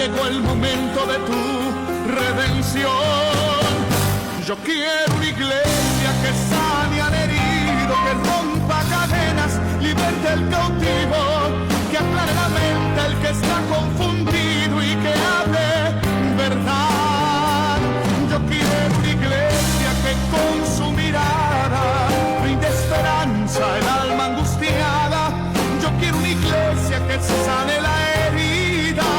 llegó el momento de tu redención. Yo quiero una iglesia que sane al herido, que rompa cadenas, liberte al cautivo, que aclare la mente al que está confundido y que hable verdad. Yo quiero una iglesia que con su mirada brinde esperanza al alma angustiada. Yo quiero una iglesia que sane la herida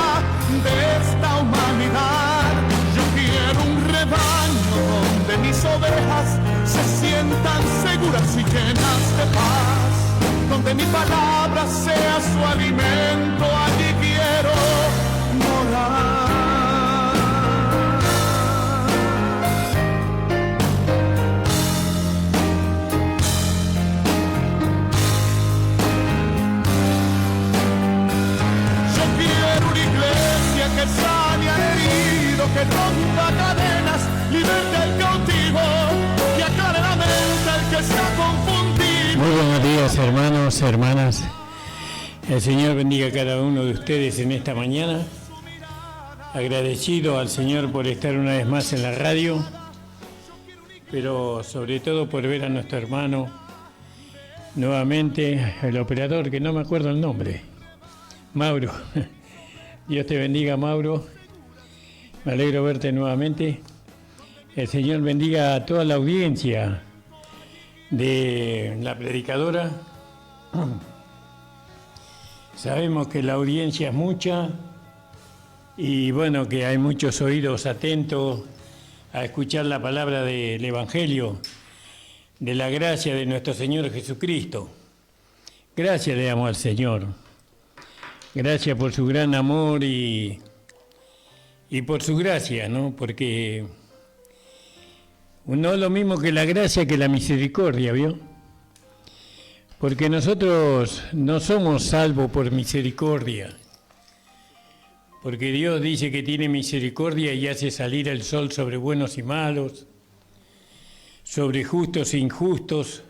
de esta humanidad. Yo quiero un rebaño donde mis ovejas se sientan seguras y llenas de paz, donde mi palabra sea su alimento. Allí quiero morar. Que sane al herido, que rompa cadenas, liberte al cautivo, que aclare la mente al que está confundido. Muy buenos días, hermanos, hermanas. El Señor bendiga a cada uno de ustedes en esta mañana. Agradecido al Señor por estar una vez más en la radio, pero sobre todo por ver a nuestro hermano nuevamente, el operador, que no me acuerdo el nombre, Mauro. Dios te bendiga, Mauro. Me alegro verte nuevamente. El Señor bendiga a toda la audiencia de la predicadora. Sabemos que la audiencia es mucha y bueno, que hay muchos oídos atentos a escuchar la palabra del Evangelio, de la gracia de nuestro Señor Jesucristo. Gracias le damos al Señor. Gracias por su gran amor y por su gracia, ¿no? Porque no es lo mismo que la gracia que la misericordia, ¿vio? Porque nosotros no somos salvos por misericordia. Porque Dios dice que tiene misericordia y hace salir el sol sobre buenos y malos, sobre justos e injustos.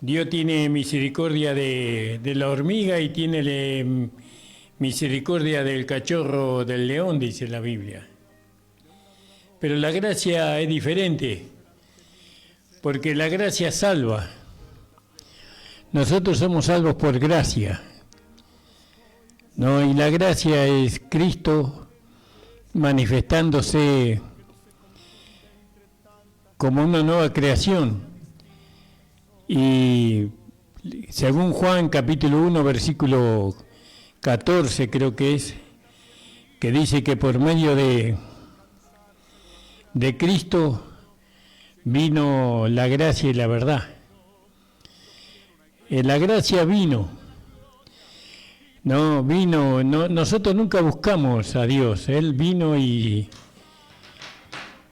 Dios tiene misericordia de la hormiga y tiene misericordia del cachorro del león, dice la Biblia. Pero la gracia es diferente, porque la gracia salva. Nosotros somos salvos por gracia, ¿no? Y la gracia es Cristo manifestándose como una nueva creación. Y según Juan capítulo 1 versículo 14 creo que es, que dice que por medio de Cristo vino la gracia y la verdad. La gracia vino, nosotros nunca buscamos a Dios, Él vino y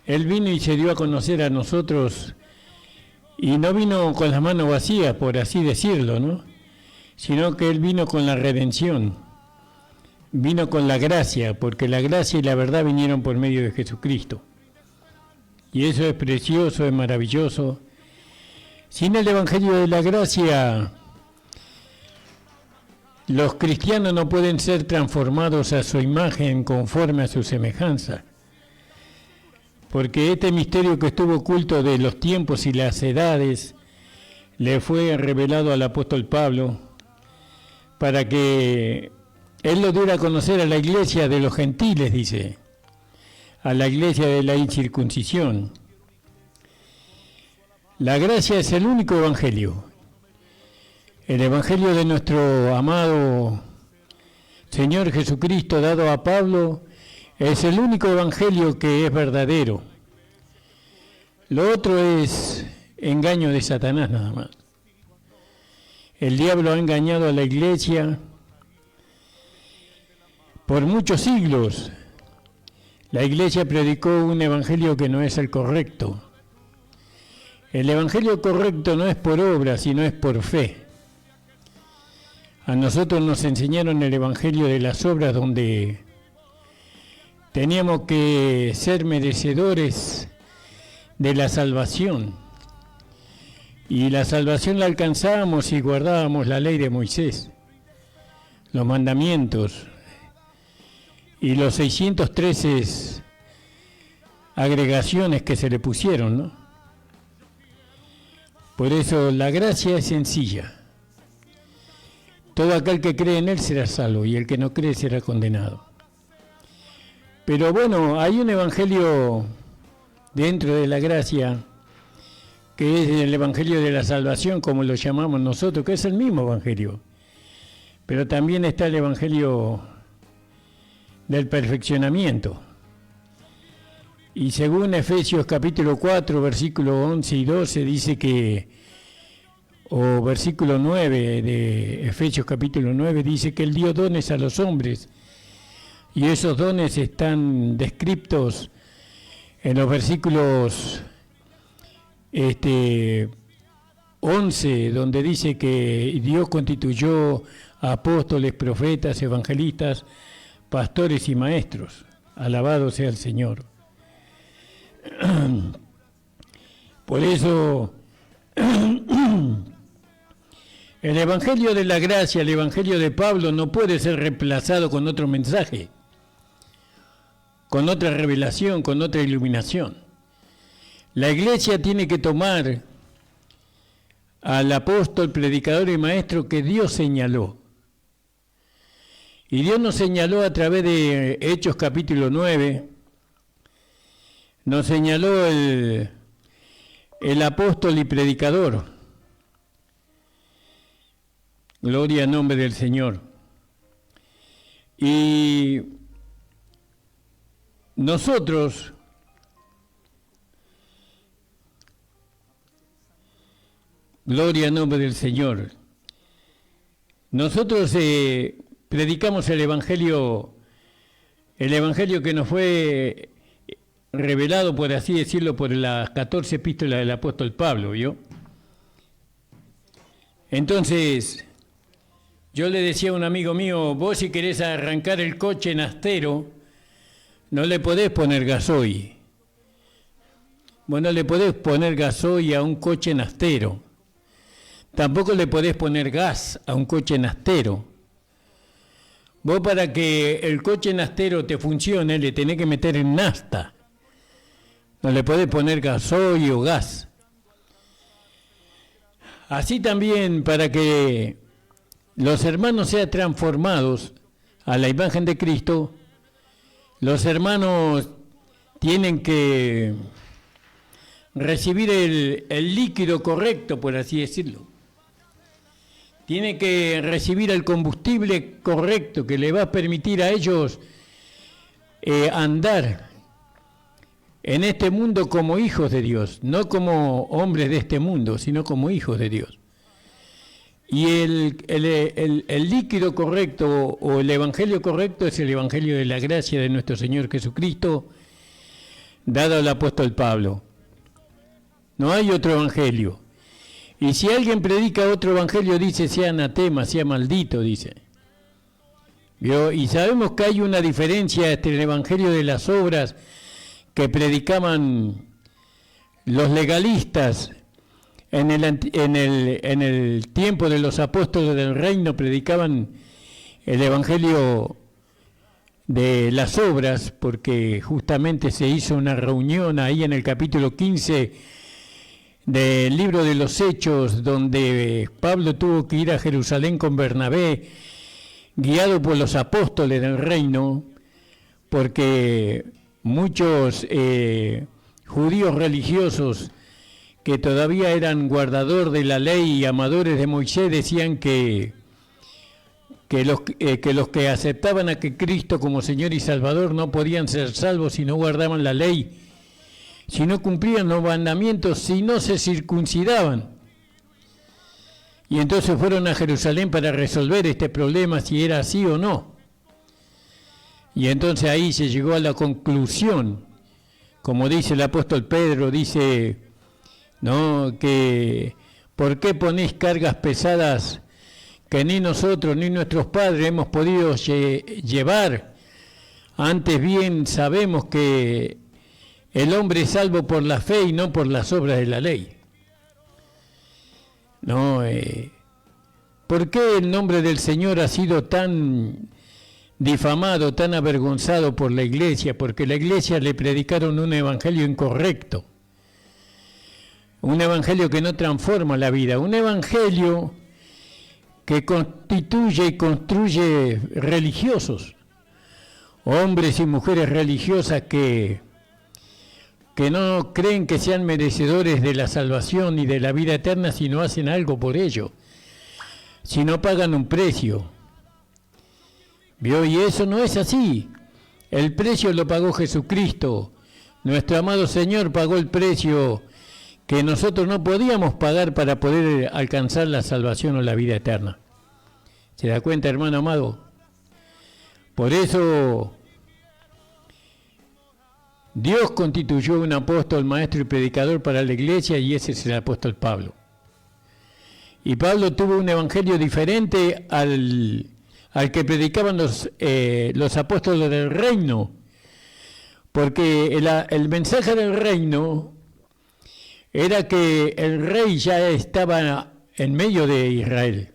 se dio a conocer a nosotros. Y no vino con las manos vacías, por así decirlo, ¿no? Sino que Él vino con la redención, vino con la gracia, porque la gracia y la verdad vinieron por medio de Jesucristo. Y eso es precioso, es maravilloso. Sin el Evangelio de la gracia, los cristianos no pueden ser transformados a su imagen conforme a su semejanza. Porque este misterio que estuvo oculto de los tiempos y las edades le fue revelado al apóstol Pablo para que él lo diera a conocer a la iglesia de los gentiles, dice, a la iglesia de la incircuncisión. La gracia es el único evangelio. El evangelio de nuestro amado Señor Jesucristo dado a Pablo es el único evangelio que es verdadero. Lo otro es engaño de Satanás nada más. El diablo ha engañado a la iglesia por muchos siglos. La iglesia predicó un evangelio que no es el correcto. El evangelio correcto no es por obra, sino es por fe. A nosotros nos enseñaron el evangelio de las obras donde teníamos que ser merecedores de la salvación. Y la salvación la alcanzábamos si guardábamos la ley de Moisés, los mandamientos. y los 613 agregaciones que se le pusieron, ¿no? Por eso la gracia es sencilla. Todo aquel que cree en Él será salvo y el que no cree será condenado. Pero bueno, hay un evangelio dentro de la gracia que es el evangelio de la salvación, como lo llamamos nosotros, que es el mismo evangelio. Pero también está el evangelio del perfeccionamiento. Y según Efesios capítulo 4, versículo 11 y 12, dice que, o versículo 9 de Efesios capítulo 9, dice que Él dio dones a los hombres, y esos dones están descritos en los versículos 11, donde dice que Dios constituyó a apóstoles, profetas, evangelistas, pastores y maestros. Alabado sea el Señor. Por eso el evangelio de la gracia, el evangelio de Pablo, no puede ser reemplazado con otro mensaje, con otra revelación, con otra iluminación. La iglesia tiene que tomar al apóstol, predicador y maestro que Dios señaló. Y Dios nos señaló a través de Hechos capítulo 9, nos señaló el apóstol y predicador. Gloria al nombre del Señor. Y nosotros gloria al nombre del Señor. Nosotros predicamos el evangelio que nos fue revelado, por así decirlo, por las 14 epístolas del apóstol Pablo, ¿vio? Entonces, yo le decía a un amigo mío, vos si querés arrancar el coche nastero, no le podés poner gasoil. Vos no le podés poner gasoil a un coche nastero. Tampoco le podés poner gas a un coche nastero. Vos para que el coche nastero te funcione, le tenés que meter en nafta. No le podés poner gasoil o gas. Así también, para que los hermanos sean transformados a la imagen de Cristo, los hermanos tienen que recibir el líquido correcto, por así decirlo. Tienen que recibir el combustible correcto que le va a permitir a ellos andar en este mundo como hijos de Dios, no como hombres de este mundo, sino como hijos de Dios. Y el líquido correcto o el evangelio correcto es el evangelio de la gracia de nuestro Señor Jesucristo, dado al apóstol Pablo. No hay otro evangelio. Y si alguien predica otro evangelio, dice sea anatema, sea maldito, dice. ¿Vio? Y sabemos que hay una diferencia entre el evangelio de las obras que predicaban los legalistas en el tiempo de los apóstoles del reino, predicaban el evangelio de las obras, porque justamente se hizo una reunión ahí en el capítulo 15 del libro de los Hechos, donde Pablo tuvo que ir a Jerusalén con Bernabé, guiado por los apóstoles del reino, porque muchos judíos religiosos que todavía eran guardadores de la ley y amadores de Moisés decían que los que aceptaban a que Cristo como Señor y Salvador no podían ser salvos si no guardaban la ley, si no cumplían los mandamientos, si no se circuncidaban. Y entonces fueron a Jerusalén para resolver este problema, si era así o no. Y entonces ahí se llegó a la conclusión, como dice el apóstol Pedro, dice, no, que ¿por qué ponéis cargas pesadas que ni nosotros ni nuestros padres hemos podido llevar? Antes bien sabemos que el hombre es salvo por la fe y no por las obras de la ley. No, ¿por qué el nombre del Señor ha sido tan difamado, tan avergonzado por la iglesia, porque la iglesia le predicaron un evangelio incorrecto, un evangelio que no transforma la vida, un evangelio que constituye y construye religiosos, hombres y mujeres religiosas que no creen que sean merecedores de la salvación y de la vida eterna si no hacen algo por ello, si no pagan un precio. ¿Vio? Y eso no es así. El precio lo pagó Jesucristo. Nuestro amado Señor pagó el precio que nosotros no podíamos pagar para poder alcanzar la salvación o la vida eterna. ¿Se da cuenta, hermano amado? Por eso Dios constituyó un apóstol, maestro y predicador para la iglesia, y ese es el apóstol Pablo. Y Pablo tuvo un evangelio diferente al que predicaban los apóstoles del reino, porque el mensaje del reino era que el rey ya estaba en medio de Israel.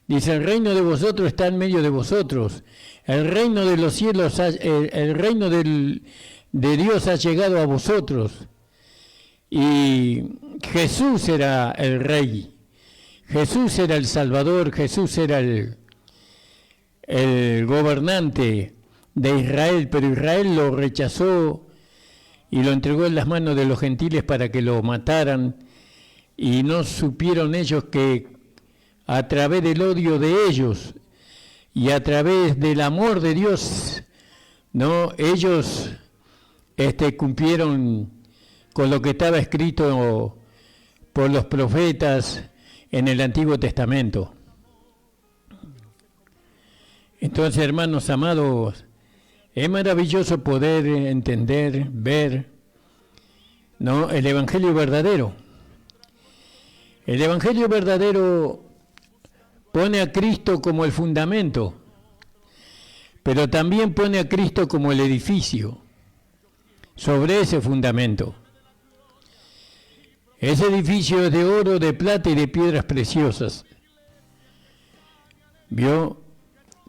Dice, el reino de vosotros está en medio de vosotros. El reino de los cielos, el reino de Dios ha llegado a vosotros. Y Jesús era el rey. Jesús era el Salvador. Jesús era el gobernante de Israel. Pero Israel lo rechazó y lo entregó en las manos de los gentiles para que lo mataran. Y no supieron ellos que a través del odio de ellos y a través del amor de Dios, ¿no? Ellos cumplieron con lo que estaba escrito por los profetas en el Antiguo Testamento. Entonces, hermanos amados, es maravilloso poder entender, ver, ¿no?, el Evangelio verdadero. El Evangelio verdadero pone a Cristo como el fundamento, pero también pone a Cristo como el edificio sobre ese fundamento. Ese edificio es de oro, de plata y de piedras preciosas. ¿Vio?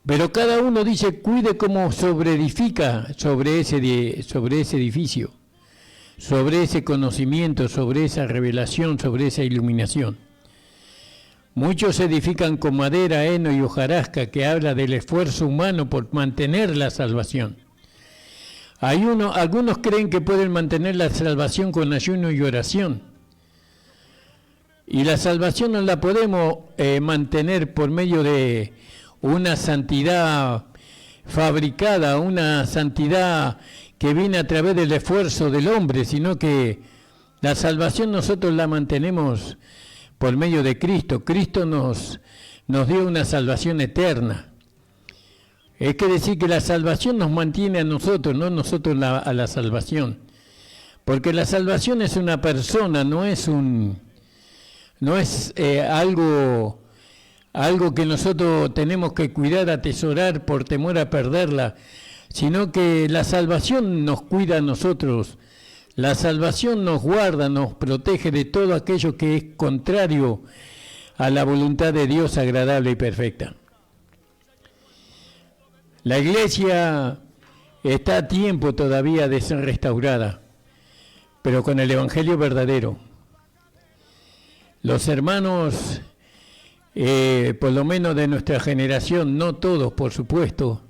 Pero cada uno dice, cuide cómo sobreedifica sobre ese edificio, sobre ese conocimiento, sobre esa revelación, sobre esa iluminación. Muchos edifican con madera, heno y hojarasca, que habla del esfuerzo humano por mantener la salvación. Algunos creen que pueden mantener la salvación con ayuno y oración. Y la salvación no la podemos mantener por medio de una santidad fabricada, una santidad que viene a través del esfuerzo del hombre, sino que la salvación nosotros la mantenemos por medio de Cristo. Cristo nos dio una salvación eterna. Es que decir que la salvación nos mantiene a nosotros, no nosotros a la salvación. Porque la salvación es una persona, no es algo que nosotros tenemos que cuidar, atesorar por temor a perderla, sino que la salvación nos cuida a nosotros. La salvación nos guarda, nos protege de todo aquello que es contrario a la voluntad de Dios agradable y perfecta. La iglesia está a tiempo todavía de ser restaurada, pero con el Evangelio verdadero. Los hermanos, por lo menos de nuestra generación, no todos por supuesto,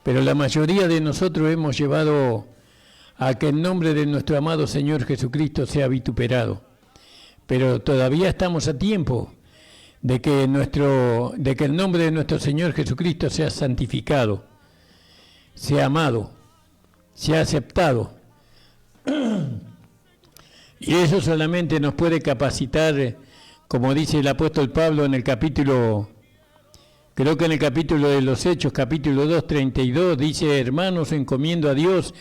pero la mayoría de nosotros hemos llevado a que el nombre de nuestro amado Señor Jesucristo sea vituperado. Pero todavía estamos a tiempo de que el nombre de nuestro Señor Jesucristo sea santificado, sea amado, sea aceptado. Y eso solamente nos puede capacitar, como dice el apóstol Pablo en el capítulo, creo que en el capítulo de los Hechos, capítulo 2, 32, dice, hermanos, encomiendo a Dios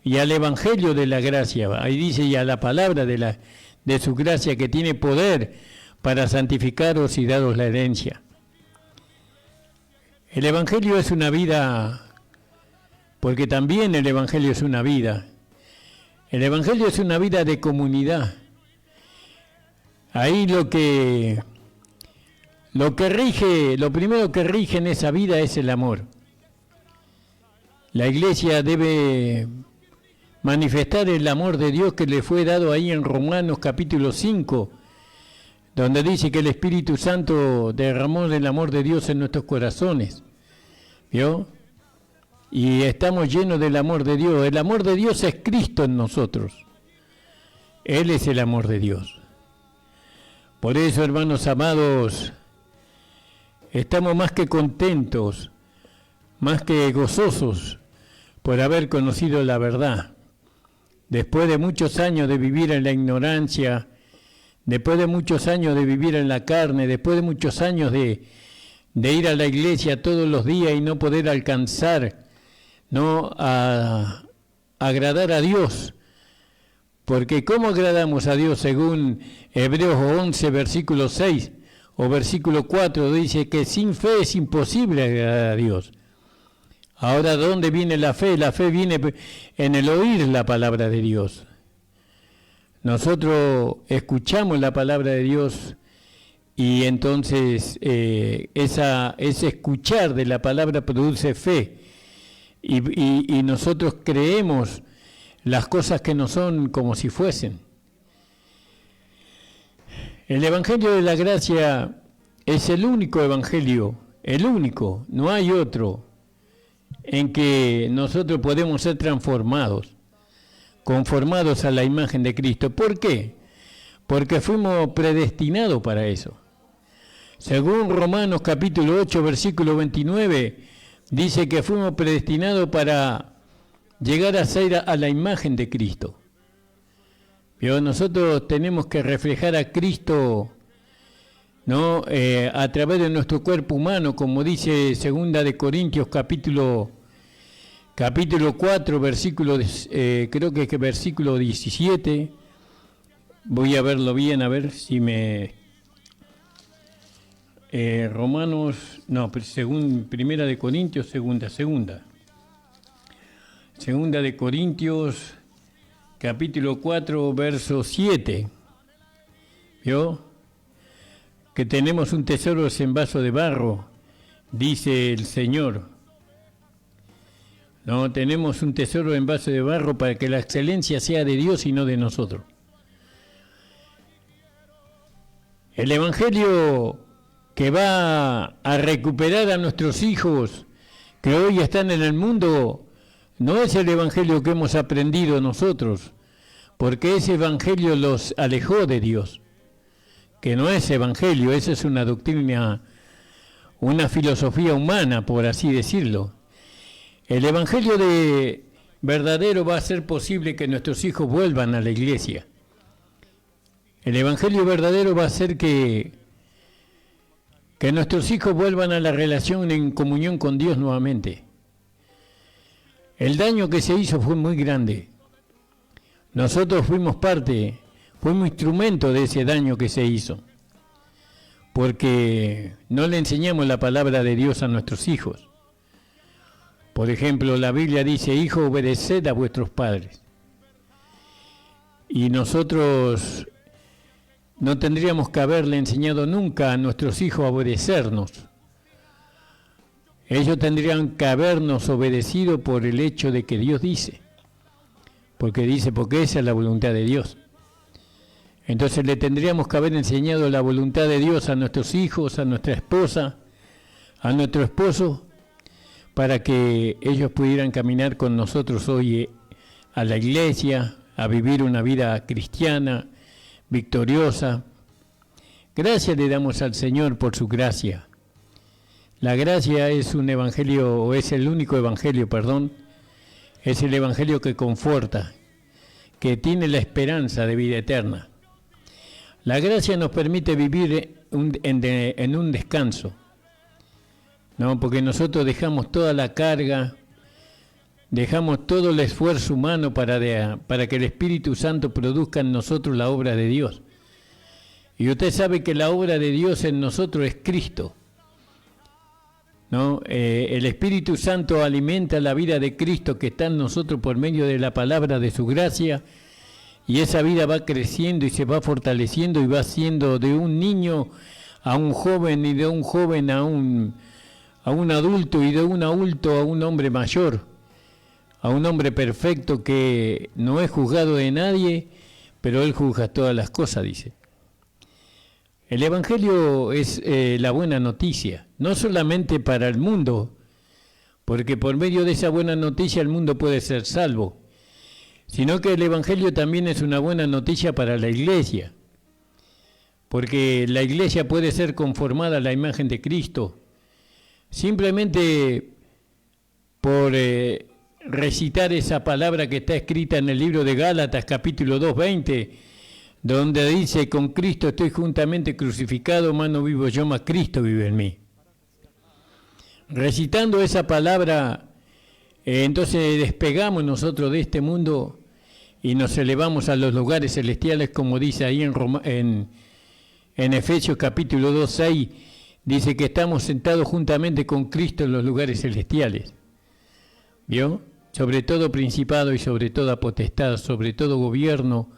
y al Evangelio de la gracia, ahí dice, y a la palabra de su gracia, que tiene poder para santificaros y daros la herencia. El Evangelio es una vida, porque también el Evangelio es una vida. El Evangelio es una vida de comunidad. Ahí lo primero que rige en esa vida es el amor. La iglesia debe manifestar el amor de Dios que le fue dado ahí en Romanos capítulo 5, donde dice que el Espíritu Santo derramó el amor de Dios en nuestros corazones. ¿Vio? Y estamos llenos del amor de Dios. El amor de Dios es Cristo en nosotros. Él es el amor de Dios. Por eso, hermanos amados, estamos más que contentos, más que gozosos por haber conocido la verdad. Después de muchos años de vivir en la ignorancia, después de muchos años de vivir en la carne, después de muchos años de ir a la iglesia todos los días y no poder alcanzar, no a agradar a Dios. Porque ¿cómo agradamos a Dios? Según Hebreos 11, versículo 6 o versículo 4, dice que sin fe es imposible agradar a Dios. Ahora, ¿dónde viene la fe? La fe viene en el oír la palabra de Dios. Nosotros escuchamos la palabra de Dios y entonces ese escuchar de la palabra produce fe y nosotros creemos las cosas que no son como si fuesen. El Evangelio de la Gracia es el único Evangelio, el único, no hay otro, en que nosotros podemos ser transformados, conformados a la imagen de Cristo. ¿Por qué? Porque fuimos predestinados para eso. Según Romanos capítulo 8, versículo 29, dice que fuimos predestinados para llegar a ser a la imagen de Cristo. Pero nosotros tenemos que reflejar a Cristo, ¿no? A través de nuestro cuerpo humano, como dice 2 de Corintios capítulo 4, versículo, creo que es versículo 17. Voy a verlo bien, a ver si me... Romanos, no, según Primera de Corintios, segunda de Corintios, capítulo 4, verso 7. ¿Vio? Que tenemos un tesoro en vaso de barro, dice el Señor. No, tenemos un tesoro en vaso de barro para que la excelencia sea de Dios y no de nosotros. El Evangelio que va a recuperar a nuestros hijos que hoy están en el mundo no es el Evangelio que hemos aprendido nosotros, porque ese Evangelio los alejó de Dios, que no es Evangelio, esa es una doctrina, una filosofía humana, por así decirlo. El Evangelio verdadero va a hacer posible que nuestros hijos vuelvan a la iglesia. El Evangelio verdadero va a hacer que nuestros hijos vuelvan a la relación en comunión con Dios nuevamente. El daño que se hizo fue muy grande. Nosotros fuimos instrumento de ese daño que se hizo, porque no le enseñamos la palabra de Dios a nuestros hijos. Por ejemplo, la Biblia dice: hijo, obedeced a vuestros padres. Y nosotros no tendríamos que haberle enseñado nunca a nuestros hijos a obedecernos. Ellos tendrían que habernos obedecido por el hecho de que Dios dice. Porque esa es la voluntad de Dios. Entonces le tendríamos que haber enseñado la voluntad de Dios a nuestros hijos, a nuestra esposa, a nuestro esposo, para que ellos pudieran caminar con nosotros hoy a la iglesia, a vivir una vida cristiana, victoriosa. Gracias le damos al Señor por su gracia. La gracia es un evangelio, o es el único evangelio, es el evangelio que conforta, que tiene la esperanza de vida eterna. La gracia nos permite vivir en un descanso, ¿no? Porque nosotros dejamos toda la carga, dejamos todo el esfuerzo humano para que el Espíritu Santo produzca en nosotros la obra de Dios. Y usted sabe que la obra de Dios en nosotros es Cristo, ¿no? El Espíritu Santo alimenta la vida de Cristo que está en nosotros por medio de la palabra de su gracia, y esa vida va creciendo y se va fortaleciendo y va haciendo de un niño a un joven, y de un joven a un adulto, y de un adulto a un hombre mayor. a un hombre perfecto que no es juzgado de nadie, pero Él juzga todas las cosas, dice. El Evangelio es la buena noticia, no solamente para el mundo, porque por medio de esa buena noticia el mundo puede ser salvo, sino que el Evangelio también es una buena noticia para la iglesia, porque la iglesia puede ser conformada a la imagen de Cristo, simplemente por recitar esa palabra que está escrita en el libro de Gálatas, capítulo 2:20, donde dice: con Cristo estoy juntamente crucificado, mas no vivo yo, mas Cristo vive en mí. Recitando esa palabra, entonces despegamos nosotros de este mundo y nos elevamos a los lugares celestiales, como dice ahí en Efesios capítulo 2:6, dice que estamos sentados juntamente con Cristo en los lugares celestiales. ¿Vio? Sobre todo principado y sobre toda potestad, sobre todo gobierno,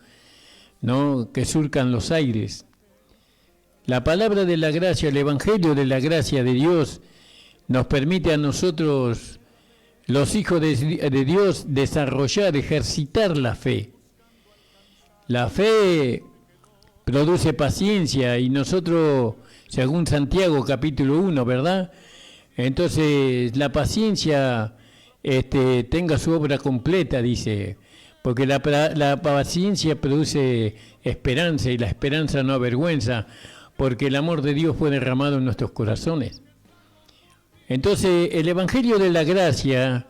¿no?, que surcan los aires. La palabra de la gracia, el Evangelio de la gracia de Dios, nos permite a nosotros, los hijos de Dios, desarrollar, ejercitar la fe. La fe produce paciencia y nosotros, según Santiago capítulo 1, ¿verdad? Entonces la paciencia tenga su obra completa, dice, porque la paciencia produce esperanza y la esperanza no avergüenza, porque el amor de Dios fue derramado en nuestros corazones. Entonces el Evangelio de la gracia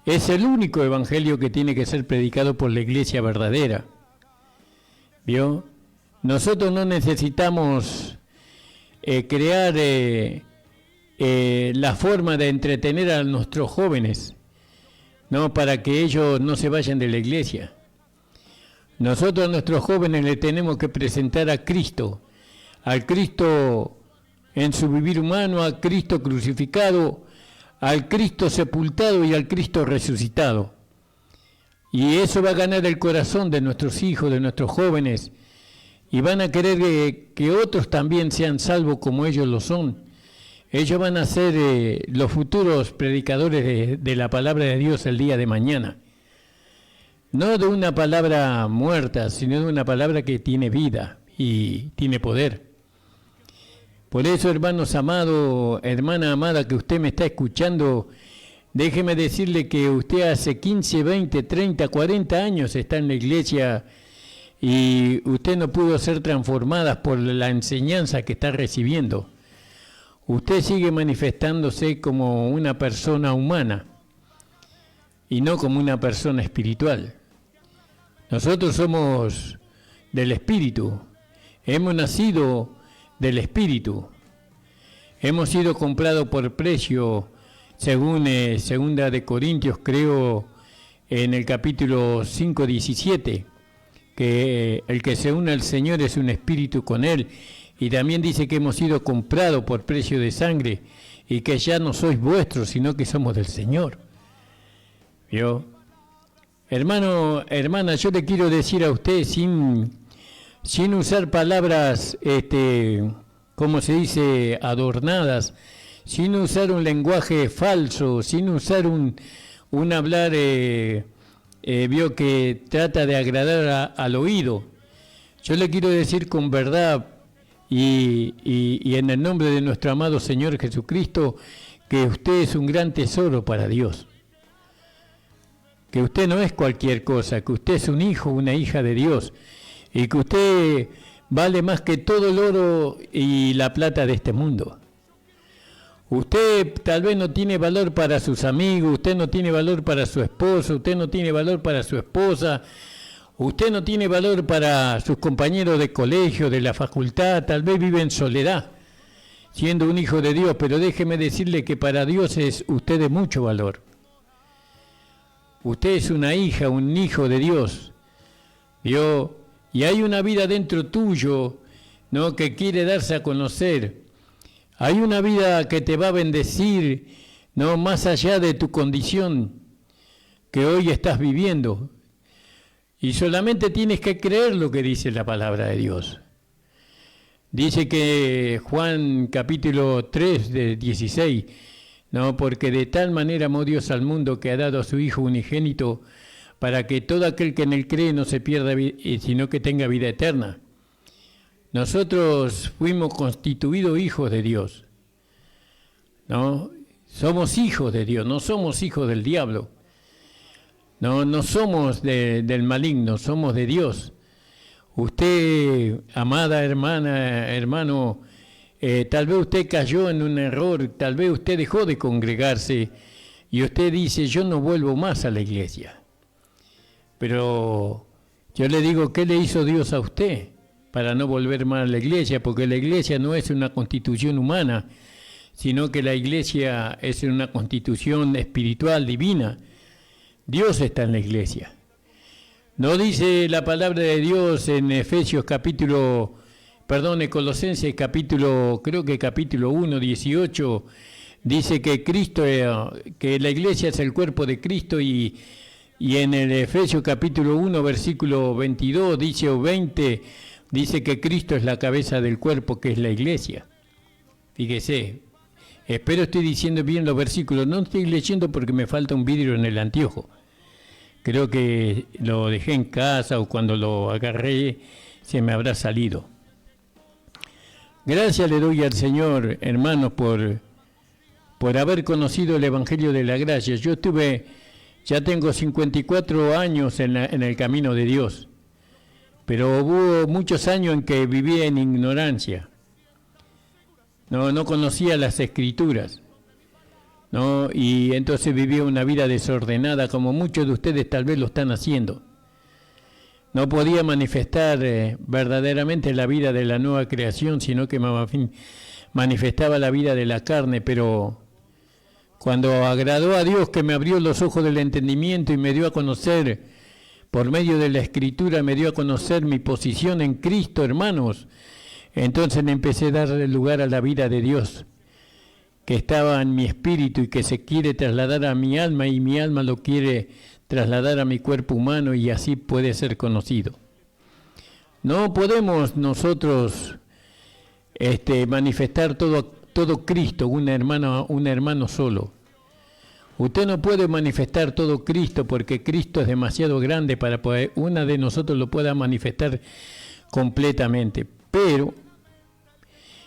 es el único evangelio que tiene que ser predicado por la iglesia verdadera. ¿Vio? Nosotros no necesitamos crear la forma de entretener a nuestros jóvenes, no, para que ellos no se vayan de la iglesia. Nosotros a nuestros jóvenes le tenemos que presentar a Cristo, al Cristo en su vivir humano, al Cristo crucificado, al Cristo sepultado y al Cristo resucitado. Y eso va a ganar el corazón de nuestros hijos, de nuestros jóvenes, y van a querer que otros también sean salvos como ellos lo son. Ellos van a ser los futuros predicadores de la palabra de Dios el día de mañana. No de una palabra muerta, sino de una palabra que tiene vida y tiene poder. Por eso, hermanos amados, hermana amada que usted me está escuchando, déjeme decirle que usted hace 15, 20, 30, 40 años está en la iglesia y usted no pudo ser transformada por la enseñanza que está recibiendo. Usted sigue manifestándose como una persona humana y no como una persona espiritual. Nosotros somos del Espíritu, hemos nacido del Espíritu, hemos sido comprados por precio, según segunda de Corintios, creo, en el capítulo 5:17, que el que se une al Señor es un espíritu con Él. Y también dice que hemos sido comprados por precio de sangre y que ya no sois vuestros, sino que somos del Señor. ¿Vio? Hermano, hermana, yo le quiero decir a usted sin usar palabras, como se dice, adornadas, sin usar un lenguaje falso, sin usar un hablar, vio, que trata de agradar al oído. Yo le quiero decir con verdad, y en el nombre de nuestro amado Señor Jesucristo, que usted es un gran tesoro para Dios, que usted no es cualquier cosa, que usted es un hijo, una hija de Dios, y que usted vale más que todo el oro y la plata de este mundo. Usted tal vez no tiene valor para sus amigos, usted no tiene valor para su esposo, usted no tiene valor para su esposa, usted no tiene valor para sus compañeros de colegio, de la facultad, tal vez vive en soledad, siendo un hijo de Dios, pero déjeme decirle que para Dios es usted de mucho valor. Usted es una hija, un hijo de Dios, ¿vio? Y hay una vida dentro tuyo, ¿no?, que quiere darse a conocer. Hay una vida que te va a bendecir, ¿no?, más allá de tu condición que hoy estás viviendo. Y solamente tienes que creer lo que dice la palabra de Dios. Dice que Juan capítulo 3, de 16, No, porque de tal manera amó Dios al mundo que ha dado a su Hijo unigénito para que todo aquel que en él cree no se pierda, sino que tenga vida eterna. Nosotros fuimos constituidos hijos de Dios, ¿no? Somos hijos de Dios, no somos hijos del diablo. No somos del maligno, somos de Dios. Usted, amada hermana, hermano, tal vez usted cayó en un error, tal vez usted dejó de congregarse y usted dice, yo no vuelvo más a la iglesia. Pero yo le digo, ¿qué le hizo Dios a usted para no volver más a la iglesia? Porque la iglesia no es una constitución humana, sino que la iglesia es una constitución espiritual, divina. Dios está en la iglesia. ¿No dice la palabra de Dios en Colosenses capítulo 1, 18, dice que Cristo, que la iglesia es el cuerpo de Cristo y en el Efesios capítulo 1, versículo 22, dice o 20, dice que Cristo es la cabeza del cuerpo que es la iglesia. Fíjese, espero estoy diciendo bien los versículos, no estoy leyendo porque me falta un vidrio en el anteojo. Creo que lo dejé en casa o cuando lo agarré se me habrá salido. Gracias le doy al Señor, hermanos, por haber conocido el Evangelio de la Gracia. Ya tengo 54 años en el camino de Dios, pero hubo muchos años en que vivía en ignorancia. No conocía las Escrituras. ¿No? Y entonces vivía una vida desordenada, como muchos de ustedes tal vez lo están haciendo. No podía manifestar verdaderamente la vida de la nueva creación, sino que manifestaba la vida de la carne, pero cuando agradó a Dios que me abrió los ojos del entendimiento y me dio a conocer, por medio de la Escritura, me dio a conocer mi posición en Cristo, hermanos, entonces me empecé a dar lugar a la vida de Dios, que estaba en mi espíritu y que se quiere trasladar a mi alma y mi alma lo quiere trasladar a mi cuerpo humano y así puede ser conocido. No podemos nosotros manifestar todo Cristo, un hermano solo. Usted no puede manifestar todo Cristo porque Cristo es demasiado grande para poder una de nosotros lo pueda manifestar completamente. Pero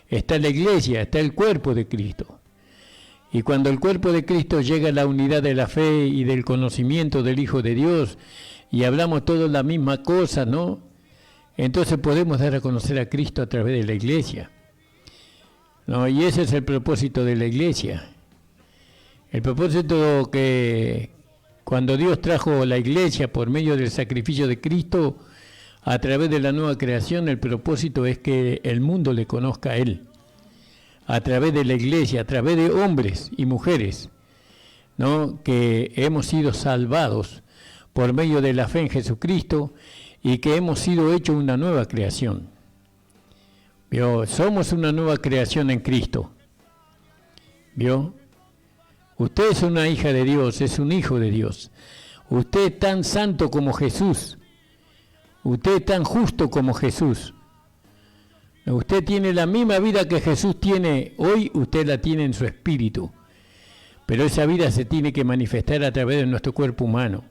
está la iglesia, está el cuerpo de Cristo. Y cuando el cuerpo de Cristo llega a la unidad de la fe y del conocimiento del Hijo de Dios, y hablamos todos la misma cosa, ¿no? Entonces podemos dar a conocer a Cristo a través de la iglesia, ¿no? Y ese es el propósito de la iglesia. El propósito que cuando Dios trajo la iglesia por medio del sacrificio de Cristo, a través de la nueva creación, el propósito es que el mundo le conozca a Él. A través de la iglesia, a través de hombres y mujeres, ¿no? Que hemos sido salvados por medio de la fe en Jesucristo y que hemos sido hechos una nueva creación. ¿Vio? Somos una nueva creación en Cristo. ¿Vio? Usted es una hija de Dios, es un hijo de Dios. Usted es tan santo como Jesús. Usted es tan justo como Jesús. Usted tiene la misma vida que Jesús tiene hoy, usted la tiene en su espíritu. Pero esa vida se tiene que manifestar a través de nuestro cuerpo humano.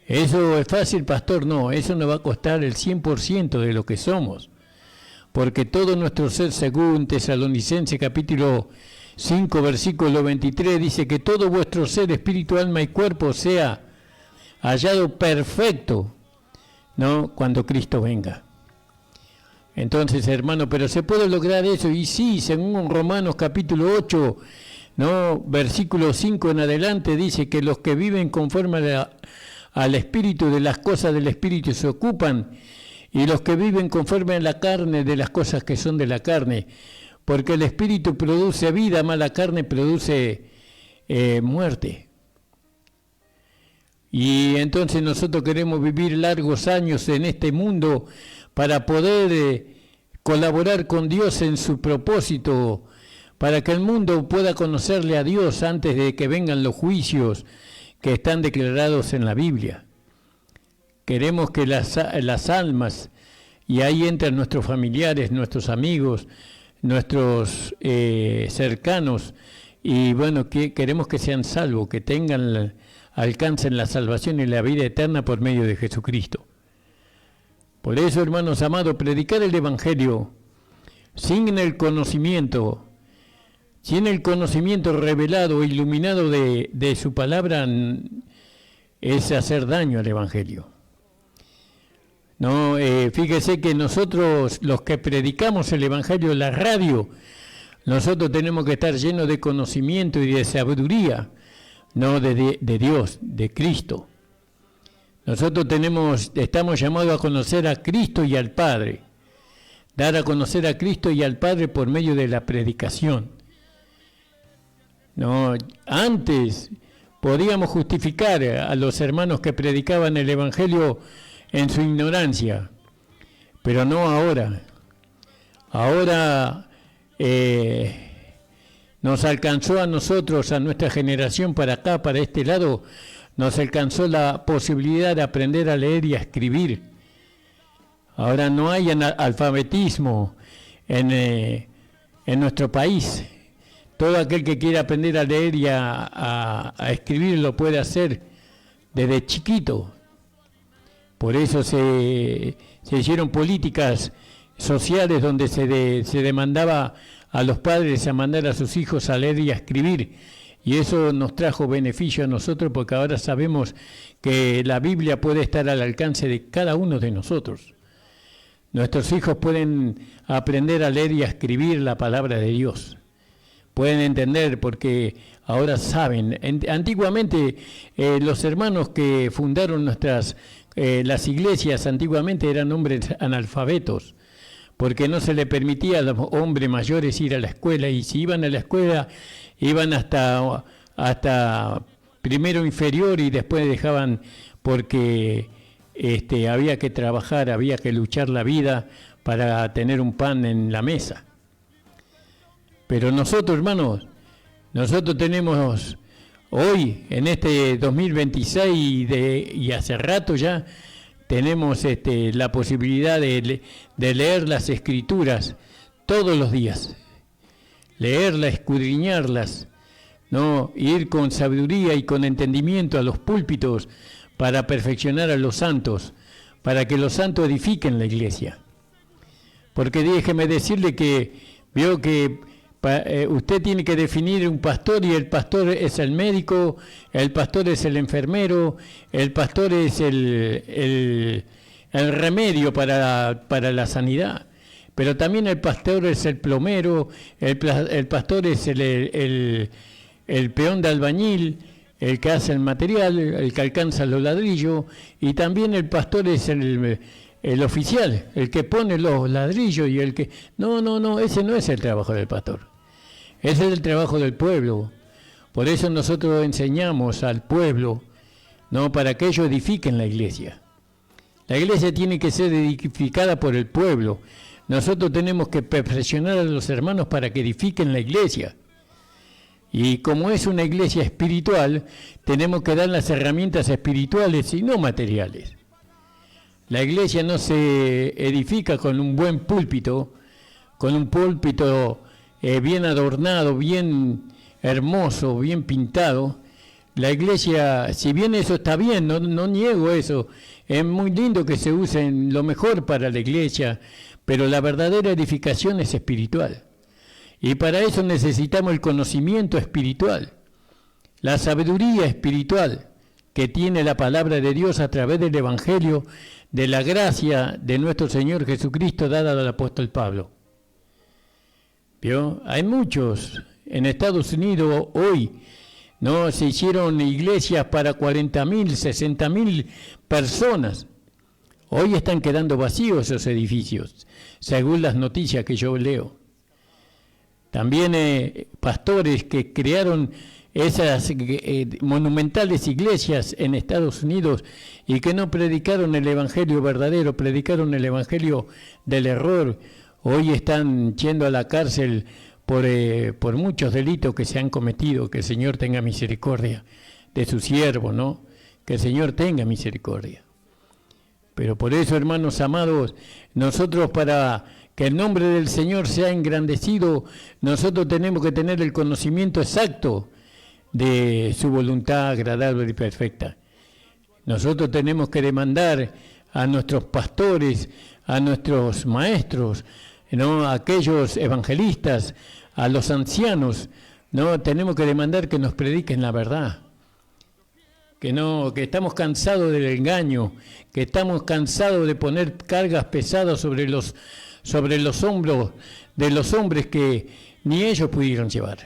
¿Eso es fácil, pastor? No, eso nos va a costar el 100% de lo que somos. Porque todo nuestro ser, según Tesalonicenses capítulo 5, versículo 23, dice que todo vuestro ser, espíritu, alma y cuerpo sea hallado perfecto, ¿no? Cuando Cristo venga. Entonces, hermano, pero se puede lograr eso, y sí, según Romanos capítulo 8, ¿no? Versículo 5 en adelante, dice que los que viven conforme al Espíritu, de las cosas del Espíritu se ocupan, y los que viven conforme a la carne, de las cosas que son de la carne, porque el Espíritu produce vida, más la carne produce muerte. Y entonces nosotros queremos vivir largos años en este mundo para poder colaborar con Dios en su propósito, para que el mundo pueda conocerle a Dios antes de que vengan los juicios que están declarados en la Biblia. Queremos que las almas, y ahí entran nuestros familiares, nuestros amigos, nuestros cercanos, y bueno, que queremos que sean salvos, que alcancen la salvación y la vida eterna por medio de Jesucristo. Por eso, hermanos amados, predicar el Evangelio sin el conocimiento revelado, iluminado de su palabra, es hacer daño al Evangelio. No, fíjese que nosotros, los que predicamos el Evangelio en la radio, nosotros tenemos que estar llenos de conocimiento y de sabiduría, no de Dios, de Cristo. Nosotros estamos llamados a conocer a Cristo y al Padre, dar a conocer a Cristo y al Padre por medio de la predicación. No, antes podíamos justificar a los hermanos que predicaban el Evangelio en su ignorancia, pero no ahora. Ahora nos alcanzó a nosotros, a nuestra generación para acá, para este lado, nos alcanzó la posibilidad de aprender a leer y a escribir. Ahora no hay alfabetismo en nuestro país. Todo aquel que quiera aprender a leer y a escribir lo puede hacer desde chiquito. Por eso se hicieron políticas sociales donde se demandaba a los padres a mandar a sus hijos a leer y a escribir. Y eso nos trajo beneficio a nosotros porque ahora sabemos que la Biblia puede estar al alcance de cada uno de nosotros. Nuestros hijos pueden aprender a leer y a escribir la palabra de Dios. Pueden entender porque ahora saben. Antiguamente los hermanos que fundaron las iglesias antiguamente eran hombres analfabetos, porque no se le permitía a los hombres mayores ir a la escuela, y si iban a la escuela iban hasta primero inferior y después dejaban porque había que trabajar, había que luchar la vida para tener un pan en la mesa. Pero nosotros, hermanos, nosotros tenemos hoy, en este 2026 y hace rato ya, tenemos la posibilidad de leer las Escrituras todos los días. Leerlas, escudriñarlas, ¿no? Ir con sabiduría y con entendimiento a los púlpitos para perfeccionar a los santos, para que los santos edifiquen la iglesia. Porque déjeme decirle que veo que usted tiene que definir un pastor, y el pastor es el médico, el pastor es el enfermero, el pastor es el remedio para la sanidad. Pero también el pastor es el plomero, el pastor es el peón de albañil, el que hace el material, el que alcanza los ladrillos, y también el pastor es el oficial, el que pone los ladrillos y el que... No, ese no es el trabajo del pastor. Ese es el trabajo del pueblo. Por eso nosotros enseñamos al pueblo, ¿no? Para que ellos edifiquen la iglesia. La iglesia tiene que ser edificada por el pueblo. Nosotros tenemos que perfeccionar a los hermanos para que edifiquen la iglesia. Y como es una iglesia espiritual, tenemos que dar las herramientas espirituales y no materiales. La iglesia no se edifica con un buen púlpito, bien adornado, bien hermoso, bien pintado. La iglesia, si bien eso está bien, no niego eso, es muy lindo que se use lo mejor para la iglesia, pero la verdadera edificación es espiritual. Y para eso necesitamos el conocimiento espiritual, la sabiduría espiritual que tiene la palabra de Dios a través del Evangelio, de la gracia de nuestro Señor Jesucristo dada al apóstol Pablo. ¿Vio? Hay muchos en Estados Unidos hoy, ¿no? Se hicieron iglesias para 40.000, 60.000 personas. Hoy están quedando vacíos esos edificios, según las noticias que yo leo. También pastores que crearon esas monumentales iglesias en Estados Unidos y que no predicaron el evangelio verdadero, predicaron el evangelio del error. Hoy están yendo a la cárcel por muchos delitos que se han cometido. Que el Señor tenga misericordia de su siervo, ¿no? Que el Señor tenga misericordia. Pero por eso, hermanos amados, nosotros para que el nombre del Señor sea engrandecido, nosotros tenemos que tener el conocimiento exacto de su voluntad agradable y perfecta. Nosotros tenemos que demandar a nuestros pastores, a nuestros maestros, ¿no?, a aquellos evangelistas, a los ancianos, ¿no?, tenemos que demandar que nos prediquen la verdad. Que estamos cansados del engaño, que estamos cansados de poner cargas pesadas sobre los hombros de los hombres que ni ellos pudieron llevar.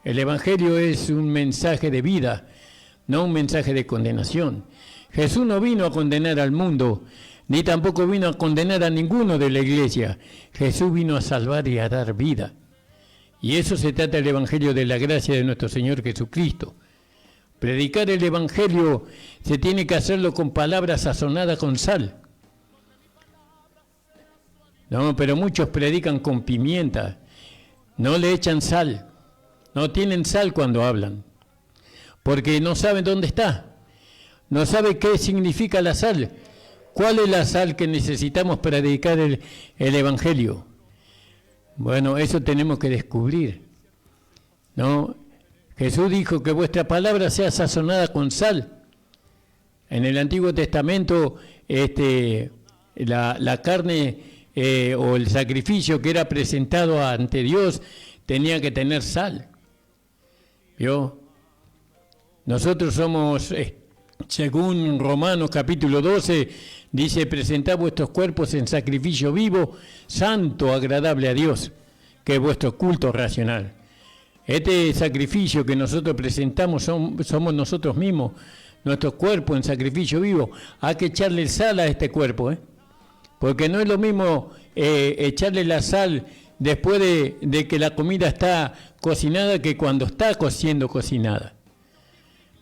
El Evangelio es un mensaje de vida, no un mensaje de condenación. Jesús no vino a condenar al mundo, ni tampoco vino a condenar a ninguno de la iglesia. Jesús vino a salvar y a dar vida. Y eso se trata del Evangelio de la gracia de nuestro Señor Jesucristo. Predicar el Evangelio se tiene que hacerlo con palabras sazonadas con sal. No, pero muchos predican con pimienta, no le echan sal, no tienen sal cuando hablan, porque no saben dónde está, no saben qué significa la sal, cuál es la sal que necesitamos para predicar el Evangelio. Bueno, eso tenemos que descubrir, ¿no? Jesús dijo que vuestra palabra sea sazonada con sal. En el Antiguo Testamento, la carne o el sacrificio que era presentado ante Dios tenía que tener sal. ¿Vio? Nosotros somos, según Romanos capítulo 12, dice: presentad vuestros cuerpos en sacrificio vivo, santo, agradable a Dios, que es vuestro culto racional. Este sacrificio que nosotros presentamos somos nosotros mismos, nuestro cuerpo en sacrificio vivo. Hay que echarle sal a este cuerpo, porque no es lo mismo echarle la sal después de que la comida está cocinada que cuando está siendo cocinada.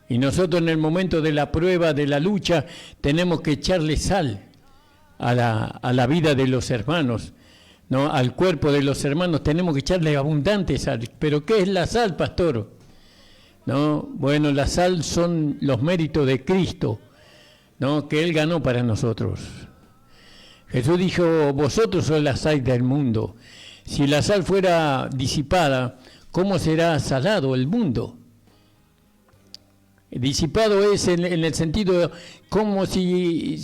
Y nosotros en el momento de la prueba, de la lucha, tenemos que echarle sal a la vida de los hermanos, ¿no? Al cuerpo de los hermanos tenemos que echarle abundante sal. ¿Pero qué es la sal, pastor? ¿No? Bueno, la sal son los méritos de Cristo, ¿no?, que Él ganó para nosotros. Jesús dijo: vosotros sois la sal del mundo. Si la sal fuera disipada, ¿cómo será salado el mundo? Disipado es en el sentido como si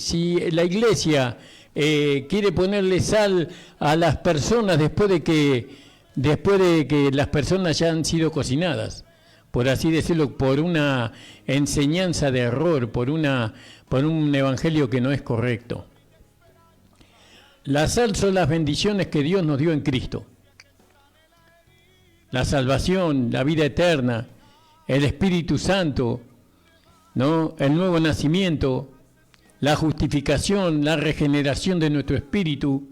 la iglesia quiere ponerle sal a las personas después de que las personas ya han sido cocinadas, por así decirlo, por una enseñanza de error, por un evangelio que no es correcto. La sal son las bendiciones que Dios nos dio en Cristo. La salvación, la vida eterna, el Espíritu Santo, ¿no?, el nuevo nacimiento, la justificación, la regeneración de nuestro espíritu,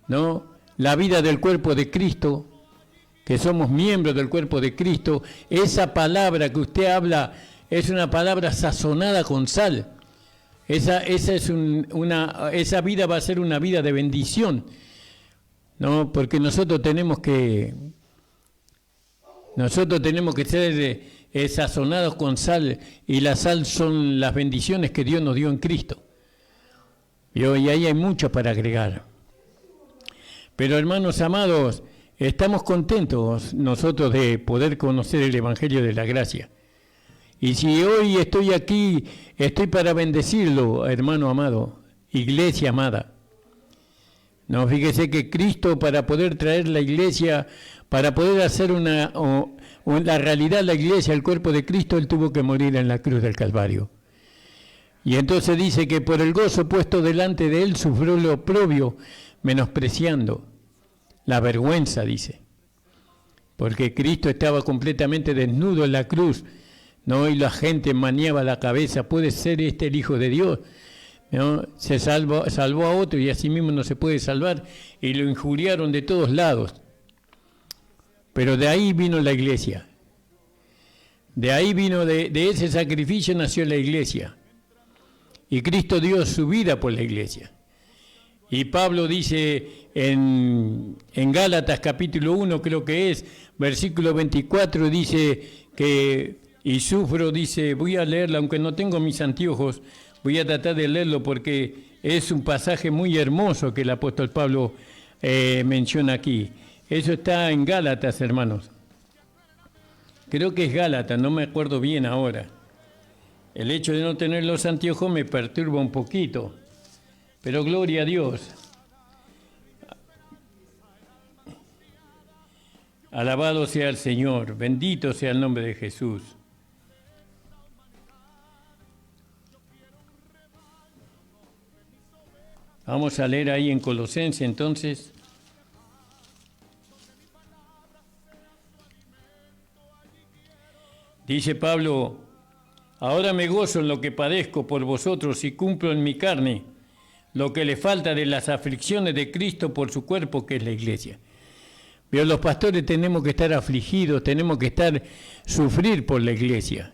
¿no?, la vida del cuerpo de Cristo, que somos miembros del cuerpo de Cristo. Esa palabra que usted habla es una palabra sazonada con sal. Esa vida va a ser una vida de bendición, ¿no?, porque nosotros tenemos que ser sazonados con sal, y la sal son las bendiciones que Dios nos dio en Cristo. Y ahí hay mucho para agregar. Pero, hermanos amados, estamos contentos nosotros de poder conocer el Evangelio de la gracia. Y si hoy estoy aquí, estoy para bendecirlo, hermano amado, iglesia amada. No, fíjese que Cristo, para poder traer la iglesia, para poder hacer la realidad la iglesia, el cuerpo de Cristo, Él tuvo que morir en la cruz del Calvario. Y entonces dice que por el gozo puesto delante de Él sufrió lo oprobio, menospreciando la vergüenza, dice. Porque Cristo estaba completamente desnudo en la cruz, ¿no? Y la gente maniaba la cabeza: ¿puede ser este el Hijo de Dios? ¿No? Se salvó a otro y a sí mismo no se puede salvar, y lo injuriaron de todos lados. Pero de ahí vino la iglesia. De ahí vino, de ese sacrificio nació la iglesia. Y Cristo dio su vida por la iglesia. Y Pablo dice en Gálatas capítulo 1, creo que es, versículo 24, dice que, y sufro, dice, voy a leerlo, aunque no tengo mis anteojos, voy a tratar de leerlo porque es un pasaje muy hermoso que el apóstol Pablo menciona aquí. Eso está en Gálatas, hermanos. Creo que es Gálatas, no me acuerdo bien ahora. El hecho de no tener los anteojos me perturba un poquito, pero gloria a Dios. Alabado sea el Señor, bendito sea el nombre de Jesús. Vamos a leer ahí en Colosenses entonces. Dice Pablo: ahora me gozo en lo que padezco por vosotros y cumplo en mi carne lo que le falta de las aflicciones de Cristo por su cuerpo, que es la iglesia. Pero los pastores tenemos que estar afligidos, tenemos que sufrir por la iglesia.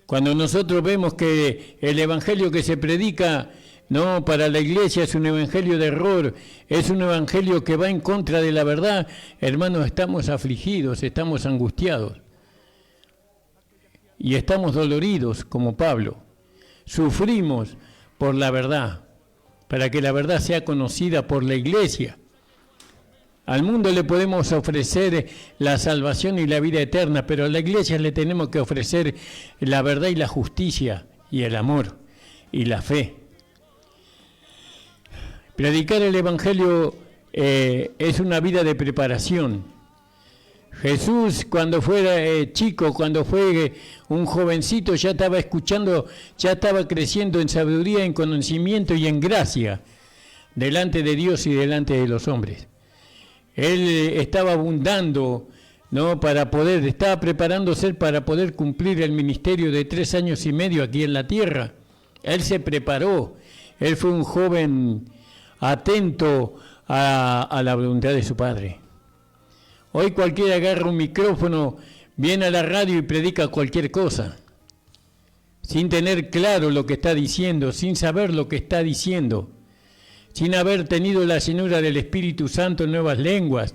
Cuando nosotros vemos que el evangelio que se predica no para la iglesia es un evangelio de error, es un evangelio que va en contra de la verdad, hermanos, estamos afligidos, estamos angustiados. Y estamos doloridos como Pablo. Sufrimos por la verdad, para que la verdad sea conocida por la iglesia. Al mundo le podemos ofrecer la salvación y la vida eterna, pero a la iglesia le tenemos que ofrecer la verdad y la justicia, y el amor y la fe. Predicar el evangelio es una vida de preparación. Jesús, cuando fue chico, cuando fue un jovencito, ya estaba escuchando, ya estaba creciendo en sabiduría, en conocimiento y en gracia delante de Dios y delante de los hombres. Él estaba abundando, ¿no? Estaba preparándose para poder cumplir el ministerio de 3 años y medio aquí en la tierra. Él se preparó, él fue un joven atento a la voluntad de su Padre. Hoy cualquiera agarra un micrófono, viene a la radio y predica cualquier cosa, sin tener claro lo que está diciendo, sin saber lo que está diciendo, sin haber tenido la llenura del Espíritu Santo en nuevas lenguas,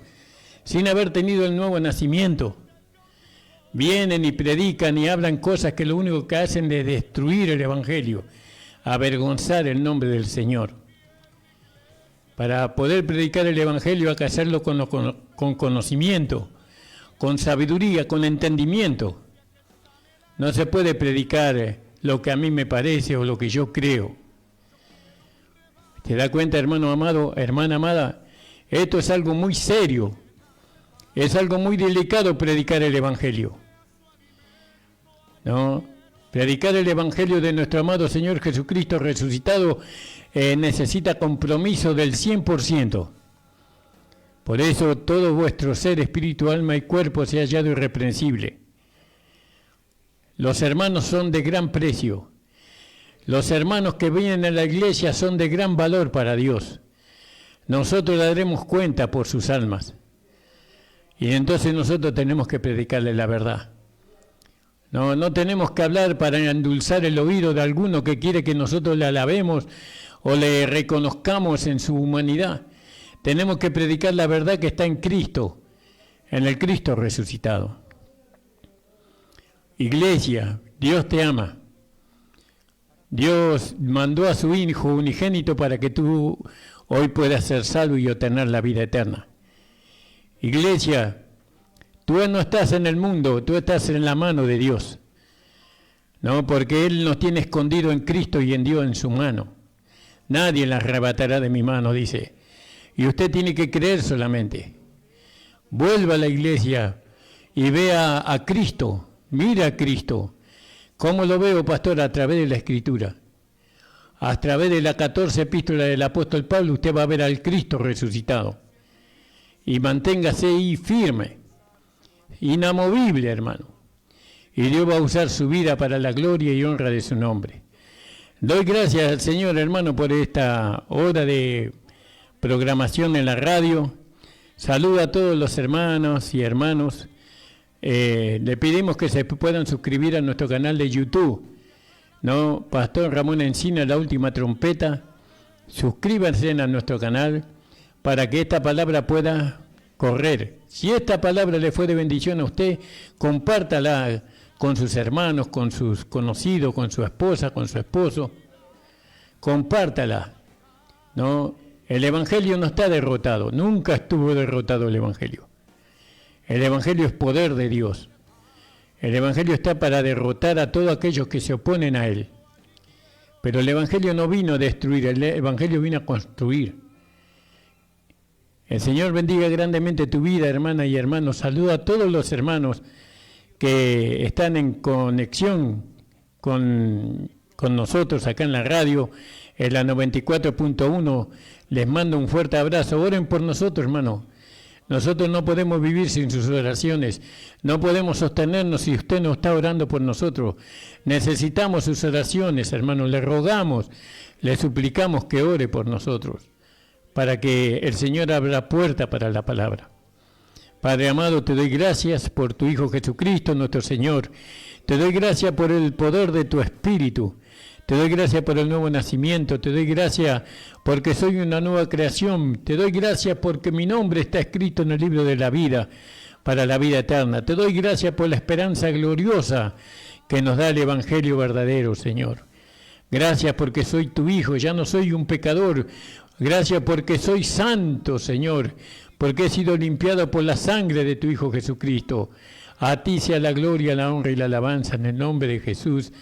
sin haber tenido el nuevo nacimiento. Vienen y predican y hablan cosas que lo único que hacen es destruir el Evangelio, avergonzar el nombre del Señor. Para poder predicar el Evangelio hay que hacerlo con conocimiento, con sabiduría, con entendimiento. No se puede predicar lo que a mí me parece o lo que yo creo. ¿Te das cuenta, hermano amado, hermana amada? Esto es algo muy serio. Es algo muy delicado predicar el Evangelio. ¿No? Predicar el Evangelio de nuestro amado Señor Jesucristo resucitado necesita compromiso del 100%. Por eso todo vuestro ser, espíritu, alma y cuerpo sea hallado irreprensible. Los hermanos son de gran precio. Los hermanos que vienen a la iglesia son de gran valor para Dios. Nosotros daremos cuenta por sus almas. Y entonces nosotros tenemos que predicarle la verdad. No tenemos que hablar para endulzar el oído de alguno que quiere que nosotros le alabemos o le reconozcamos en su humanidad. Tenemos que predicar la verdad que está en Cristo, en el Cristo resucitado. Iglesia, Dios te ama. Dios mandó a su Hijo unigénito para que tú hoy puedas ser salvo y obtener la vida eterna. Iglesia, tú no estás en el mundo, tú estás en la mano de Dios. No, porque Él nos tiene escondido en Cristo y en Dios en su mano. Nadie la arrebatará de mi mano, dice. Y usted tiene que creer solamente. Vuelva a la iglesia y vea a Cristo, mira a Cristo. ¿Cómo lo veo, pastor? A través de la Escritura. A través de la 14 epístola del apóstol Pablo, usted va a ver al Cristo resucitado. Y manténgase ahí firme, inamovible, hermano. Y Dios va a usar su vida para la gloria y honra de su nombre. Doy gracias al Señor, hermano, por esta hora de programación en la radio. Saludo a todos los hermanos y hermanos. Le pedimos que se puedan suscribir a nuestro canal de YouTube, ¿no? Pastor Ramón Encina, la última trompeta. Suscríbanse a nuestro canal para que esta palabra pueda correr. Si esta palabra le fue de bendición a usted, compártala con sus hermanos, con sus conocidos, con su esposa, con su esposo. Compártala, ¿no? El Evangelio no está derrotado, nunca estuvo derrotado el Evangelio. El Evangelio es poder de Dios. El Evangelio está para derrotar a todos aquellos que se oponen a él. Pero el Evangelio no vino a destruir, el Evangelio vino a construir. El Señor bendiga grandemente tu vida, hermana y hermanos. Saluda a todos los hermanos que están en conexión con nosotros acá en la radio, en la 94.1. Les mando un fuerte abrazo. Oren por nosotros, hermano. Nosotros no podemos vivir sin sus oraciones. No podemos sostenernos si usted no está orando por nosotros. Necesitamos sus oraciones, hermano. Le rogamos, le suplicamos que ore por nosotros, para que el Señor abra puerta para la palabra. Padre amado, te doy gracias por tu Hijo Jesucristo, nuestro Señor. Te doy gracias por el poder de tu Espíritu. Te doy gracias por el nuevo nacimiento. Te doy gracias porque soy una nueva creación. Te doy gracias porque mi nombre está escrito en el libro de la vida, para la vida eterna. Te doy gracias por la esperanza gloriosa que nos da el Evangelio verdadero, Señor. Gracias porque soy tu Hijo, ya no soy un pecador. Gracias porque soy santo, Señor, porque he sido limpiado por la sangre de tu Hijo Jesucristo. A ti sea la gloria, la honra y la alabanza en el nombre de Jesús.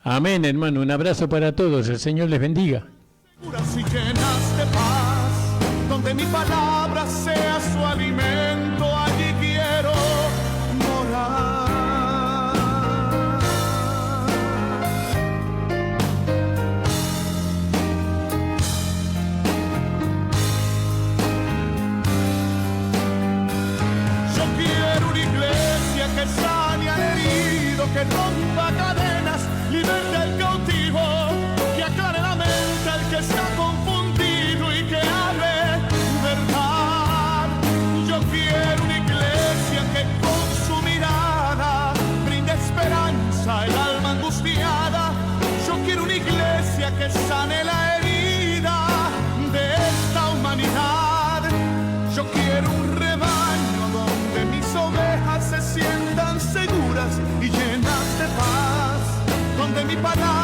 Amén, hermano. Un abrazo para todos. El Señor les bendiga. Puras y llenas de paz, donde mi palabra sea su alimento, allí quiero morar. Yo quiero una iglesia que sane al herido, que rompa cadenas, liberte al cautivo, que aclare la mente al que está confundido y que hable verdad. Yo quiero una iglesia que con su mirada brinde esperanza al alma angustiada. Yo quiero una iglesia que sane la herida de esta humanidad. Yo quiero un rebaño donde mis ovejas se sientan seguras y llenas de paz, donde mi palabra